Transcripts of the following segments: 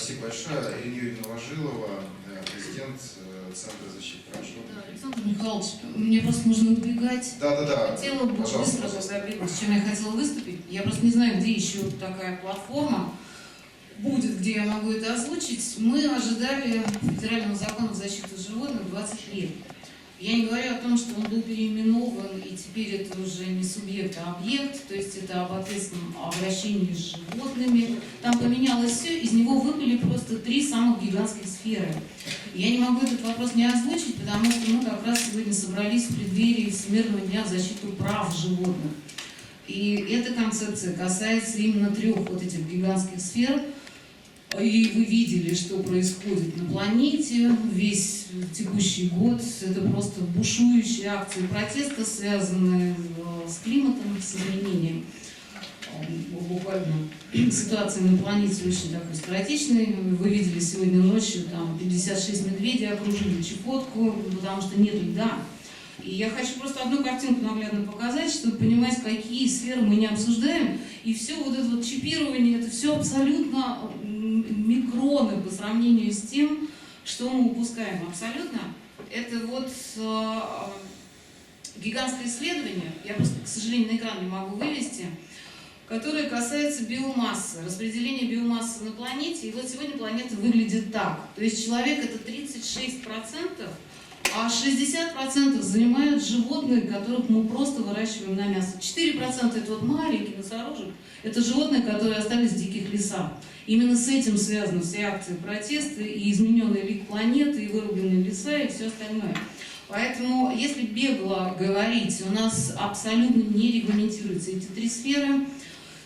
Спасибо большое. Ирина Юрьевна Новожилова, президент Центра защиты прав животных. Да, Александр Михайлович, мне просто нужно убегать. Да. Хотела бы быстро забегать, с чем я хотела выступить. Я просто не знаю, где еще такая платформа будет, где я могу это озвучить. Мы ожидали федерального закона о защите животных 20 лет. Я не говорю о том, что он был переименован, и теперь это уже не субъект, а объект, то есть это об ответственном обращении с животными. Там поменялось все, из него выпали просто 3 самых гигантских сферы. Я не могу этот вопрос не озвучить, потому что мы как раз сегодня собрались в преддверии Всемирного дня в защиту прав животных. И эта концепция касается именно 3 вот этих гигантских сфер. И вы видели, что происходит на планете весь текущий год. Это просто бушующие акции протеста, связанные с климатом, с изменением. Буквально ситуация на планете очень такой скоротечной. Вы видели сегодня ночью, там 56 медведей окружили Чукотку, потому что нет льда. И я хочу просто одну картинку наглядно показать, чтобы понимать, какие сферы мы не обсуждаем. И все вот это вот чипирование, это все абсолютно микроны по сравнению с тем, что мы упускаем абсолютно. Это вот гигантское исследование, я просто, к сожалению, на экран не могу вывести, которое касается биомассы, распределения биомассы на планете. И вот сегодня планета выглядит так. То есть человек это 36%, а 60% занимают животные, которых мы просто выращиваем на мясо. 4% это вот маленький носорожек, это животные, которые остались в диких лесах. Именно с этим связаны все акции протеста, и измененный лик планеты, и вырубленные леса, и все остальное. Поэтому, если бегло говорить, у нас абсолютно не регламентируются эти 3 сферы.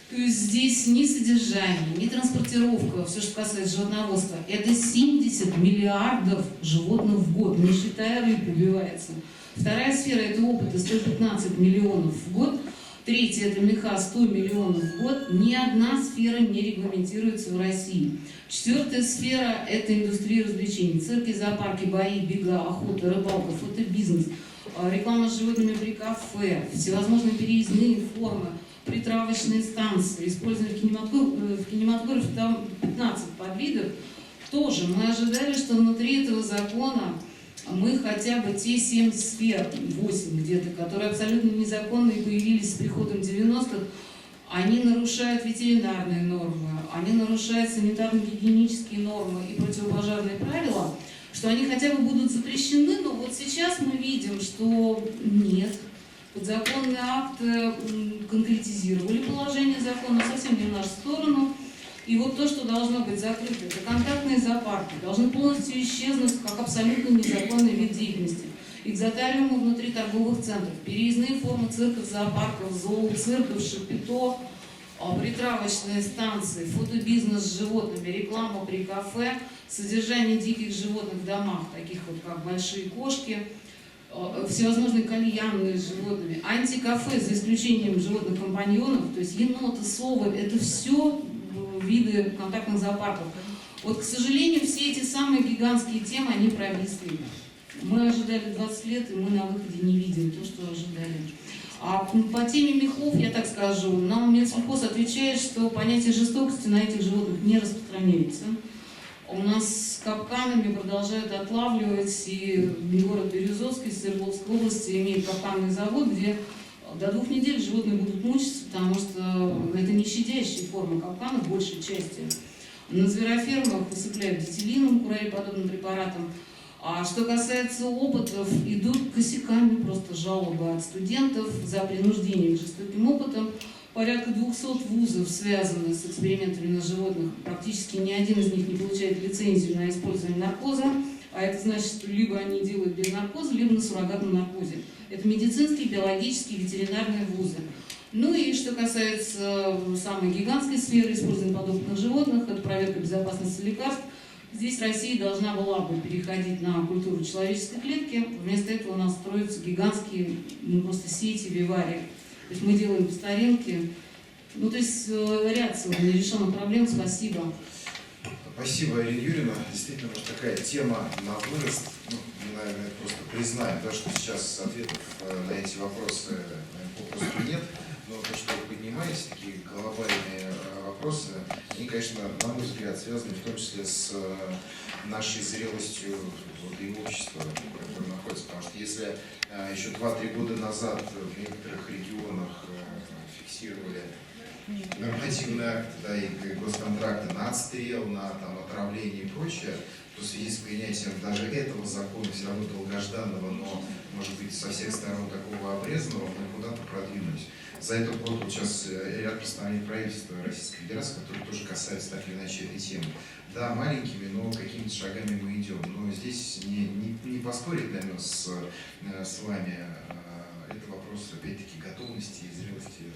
То есть здесь ни содержание, ни транспортировка, все, что касается животноводства, это 70 миллиардов животных в год, не считая рыб, убивается. 2-я сфера – это опыты, 115 миллионов в год. 3-я – это меха, 100 миллионов в год. Ни одна сфера не регламентируется в России. 4-я сфера – это индустрия развлечений. Цирки, зоопарки, бои, бега, охота, рыбалка, фотобизнес, реклама с животными при кафе, всевозможные переездные формы, притравочные станции, использование в кинематографе там 15 подвидов. Тоже мы ожидали, что внутри этого закона мы хотя бы те 7 сфер, 8 где-то, которые абсолютно незаконные появились с приходом 90-х, они нарушают ветеринарные нормы, они нарушают санитарно-гигиенические нормы и противопожарные правила, что они хотя бы будут запрещены, но вот сейчас мы видим, что нет. Подзаконные акты конкретизировали положение закона совсем не в нашу сторону. И вот то, что должно быть закрыто, это контактные зоопарки, должны полностью исчезнуть как абсолютно незаконный вид деятельности. Экзотариумы внутри торговых центров, переездные формы цирков, зоопарков, зооцирков, шапито, притравочные станции, фотобизнес с животными, реклама при кафе, содержание диких животных в домах, таких вот как большие кошки, всевозможные кальянные с животными, антикафе, за исключением животных-компаньонов, то есть еноты, совы, это все виды контактных зоопарков. Вот, к сожалению, все эти самые гигантские темы, они провисли. Мы ожидали 20 лет, и мы на выходе не видим то, что ожидали. А по теме мехов, я так скажу, нам Минсельхоз отвечает, что понятие жестокости на этих животных не распространяется. У нас с капканами продолжают отлавливать, и город Березовский, Свердловской области имеет капканный завод, где до 2 недель животные будут мучиться, потому что это не щадящие формы капкана в большей части. На зверофермах усыпляют дитилином, курареподобным препаратом. А что касается опытов, идут косяками просто жалобы от студентов за принуждение к жестоким опытам. Порядка 200 вузов связаны с экспериментами на животных. Практически ни один из них не получает лицензию на использование наркоза. А это значит, что либо они делают без наркоза, либо на суррогатном наркозе. Это медицинские, биологические, ветеринарные вузы. Ну и что касается самой гигантской сферы использования подопытных животных, это проверка безопасности лекарств. Здесь Россия должна была бы переходить на культуру человеческой клетки. Вместо этого у нас строятся гигантские просто сети виварий. То есть мы делаем по старинке. Ну, то есть ряд нерешенных проблем. Спасибо. Спасибо, Ирина Юрьевна. Действительно, вот такая тема на вырост. Ну, мы, наверное, просто признаем, да, что сейчас ответов на эти вопросы попросту нет. Но то, что вы поднимаете, такие глобальные вопросы, они, конечно, на мой взгляд, связаны в том числе с нашей зрелостью вот, и общества, в котором находится. Потому что если еще 2-3 года назад в некоторых регионах фиксировали нормативные акты, да, и госконтракты на отстрел, на там, отравление и прочее, то в связи с принятием даже этого закона, все равно долгожданного, но, может быть, со всех сторон такого обрезанного, мы куда-то продвинулись. За этот год вот сейчас ряд постановлений правительства Российской Федерации, которые тоже касаются так или иначе этой темы. Да, маленькими, но какими-то шагами мы идем. Но здесь не поспорить, наверное, с вами. Это вопрос, опять-таки, готовности и зрелости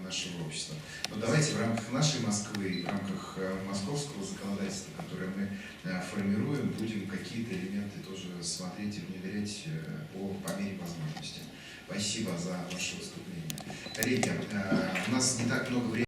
нашего общества. Но давайте в рамках нашей Москвы и в рамках московского законодательства, которое мы формируем, будем какие-то элементы тоже смотреть и внедрять по мере возможности. Спасибо за ваше выступление. Коллеги, у нас не так много времени.